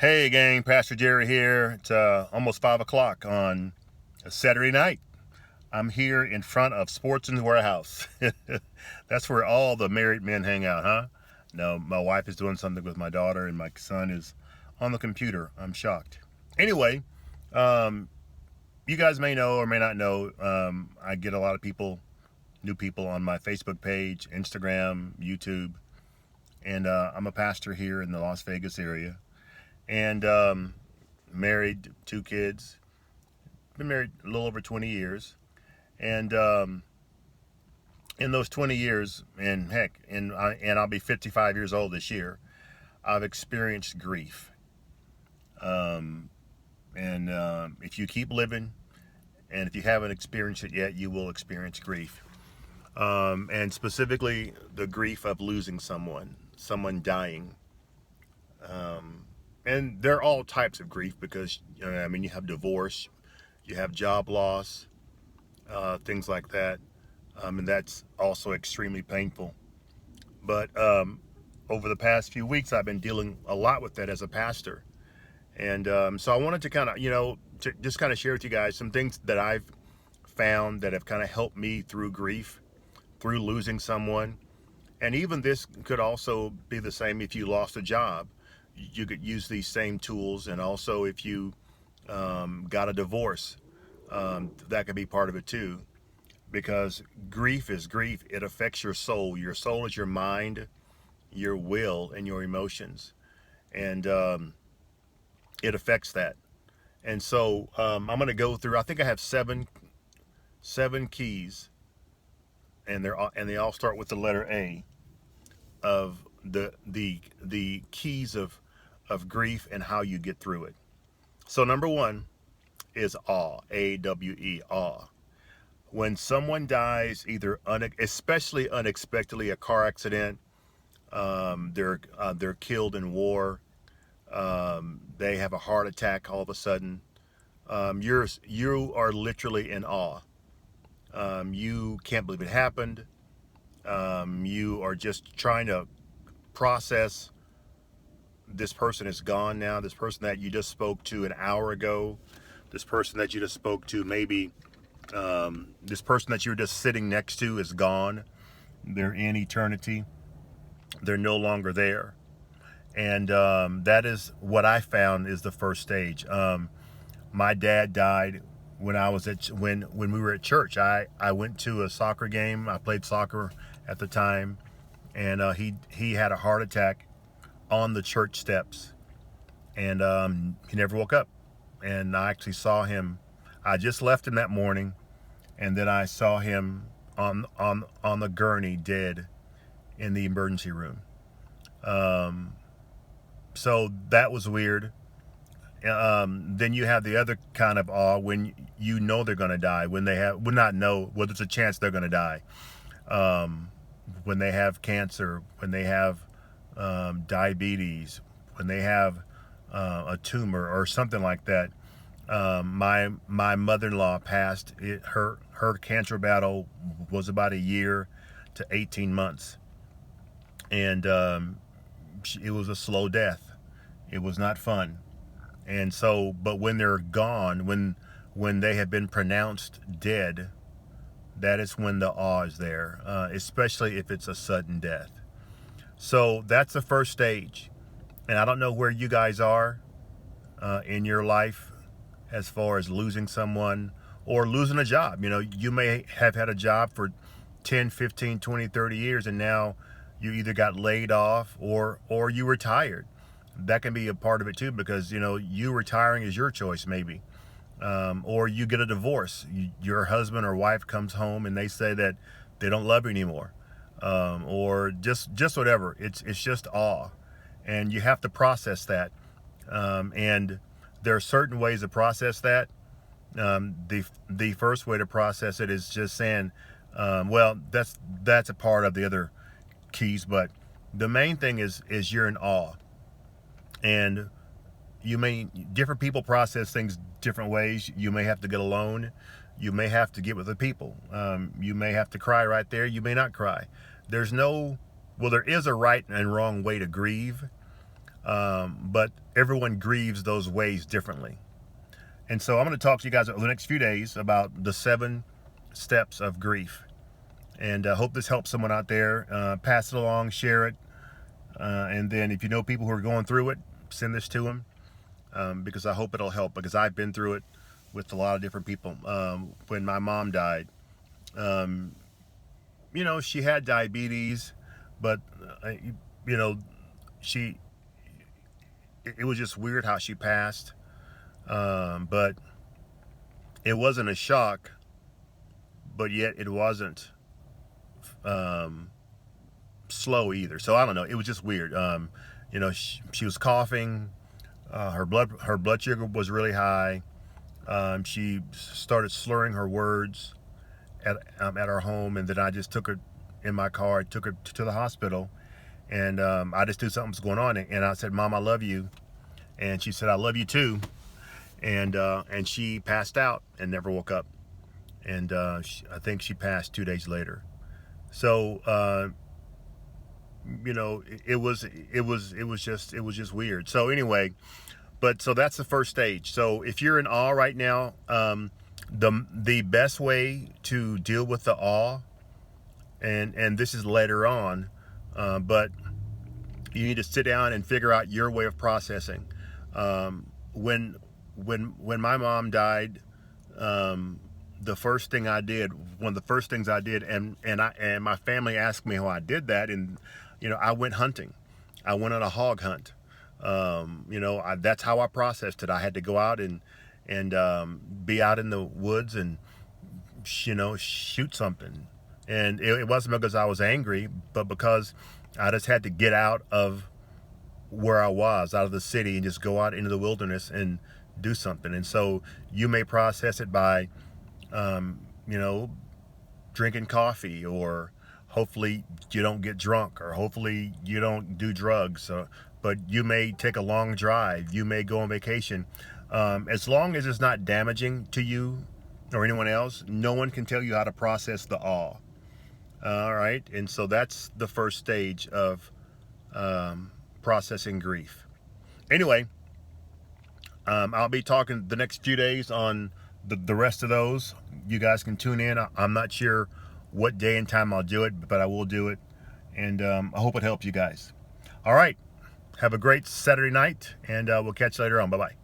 Hey gang, Pastor Jerry here. It's almost 5 o'clock on a Saturday night. I'm here in front of Sportsman's Warehouse. That's where all the married men hang out, huh? No, my wife is doing something with my daughter and my son is on the computer. I'm shocked. Anyway, um, you guys may know or may not know, I get a lot of new people on my Facebook page, Instagram, YouTube, and I'm a pastor here in the Las Vegas area. And married, 2 kids, been married a little over 20 years. And in those 20 years, and heck, I'll be 55 years old this year, I've experienced grief. And if you keep living, and if you haven't experienced it yet, you will experience grief. And specifically, the grief of losing someone dying. And there are all types of grief because, you have divorce, you have job loss, things like that. And that's also extremely painful. But over the past few weeks, I've been dealing a lot with that as a pastor. And so I wanted to kind of, just kind of share with you guys some things that I've found that have kind of helped me through grief, through losing someone. And even this could also be the same if you lost a job. You could use these same tools. And also if you got a divorce, that could be part of it too. Because grief is grief. It affects your soul. Your soul is your mind, your will, and your emotions. And it affects that. And so I'm going to go through, I think I have seven keys, and they all start with the letter A, of the keys of grief and how you get through it. So number one is awe, AWE, awe. When someone dies, either especially unexpectedly, a car accident, they're killed in war, they have a heart attack all of a sudden, you are literally in awe. You can't believe it happened. You are just trying to process, this person is gone now. This person that you just spoke to an hour ago, this person that you just spoke to maybe, this person that you're just sitting next to is gone. They're in eternity. They're no longer there. And that is what I found is the first stage. My dad died when I was when we were at church. I went to a soccer game. I played soccer at the time, and he had a heart attack on the church steps, and he never woke up. And I actually saw him. I just left him that morning, and then I saw him on the gurney, dead, in the emergency room. So that was weird. Then you have the other kind of awe when you know they're going to die, when they would not know whether there's a chance they're going to die, when they have cancer, when they have diabetes, when they have a tumor or something like that. My mother-in-law passed. Her cancer battle was about a year to 18 months, and it was a slow death. It was not fun. And so, but when they're gone, when they have been pronounced dead, that is when the awe is there, especially if it's a sudden death. So that's the first stage. And I don't know where you guys are in your life as far as losing someone or losing a job. You may have had a job for 10, 15, 20, 30 years, and now you either got laid off or you retired. That can be a part of it too, because you retiring is your choice maybe, or you get a divorce. Your husband or wife comes home and they say that they don't love you anymore, or just whatever. It's just awe, and you have to process that. And there are certain ways to process that. The first way to process it is just saying, well, that's a part of the other keys, but the main thing is you're in awe. And different people process things different ways. You may have to get alone. You may have to get with the people. You may have to cry right there. You may not cry. There is a right and wrong way to grieve. but everyone grieves those ways differently. And so I'm going to talk to you guys over the next few days about the 7 steps of grief. And I hope this helps someone out there. Pass it along, share it. And then if you know people who are going through it, send this to them, because I hope it'll help, because I've been through it with a lot of different people. When my mom died, she had diabetes, but, she, it was just weird how she passed. But it wasn't a shock, but yet it wasn't slow either. So I don't know. It was just weird. She was coughing. Her blood sugar was really high. She started slurring her words at our home, and then I just took her in my car, took her to the hospital, and I just knew something was going on, and I said, "Mom, I love you," and she said, "I love you too," and she passed out and never woke up, and I think she passed 2 days later. So it was just weird. So anyway, so that's the first stage. So if you're in awe right now, the best way to deal with the awe, and this is later on, but you need to sit down and figure out your way of processing. When my mom died, the first thing I did, one of the first things I did, and my family asked me how I did that, and I went hunting. I went on a hog hunt. That's how I processed it. I had to go out and be out in the woods and shoot something. And it wasn't because I was angry, but because I just had to get out of where I was, out of the city, and just go out into the wilderness and do something. And so you may process it by drinking coffee, or hopefully you don't get drunk, or hopefully you don't do drugs, but you may take a long drive, you may go on vacation. As long as it's not damaging to you or anyone else, no one can tell you how to process the awe. All right, and so that's the first stage of processing grief. Anyway, I'll be talking the next few days on the rest of those. You guys can tune in. I'm not sure what day and time I'll do it, but I will do it, and I hope it helps you guys. All right, have a great Saturday night, and we'll catch you later on. Bye-bye.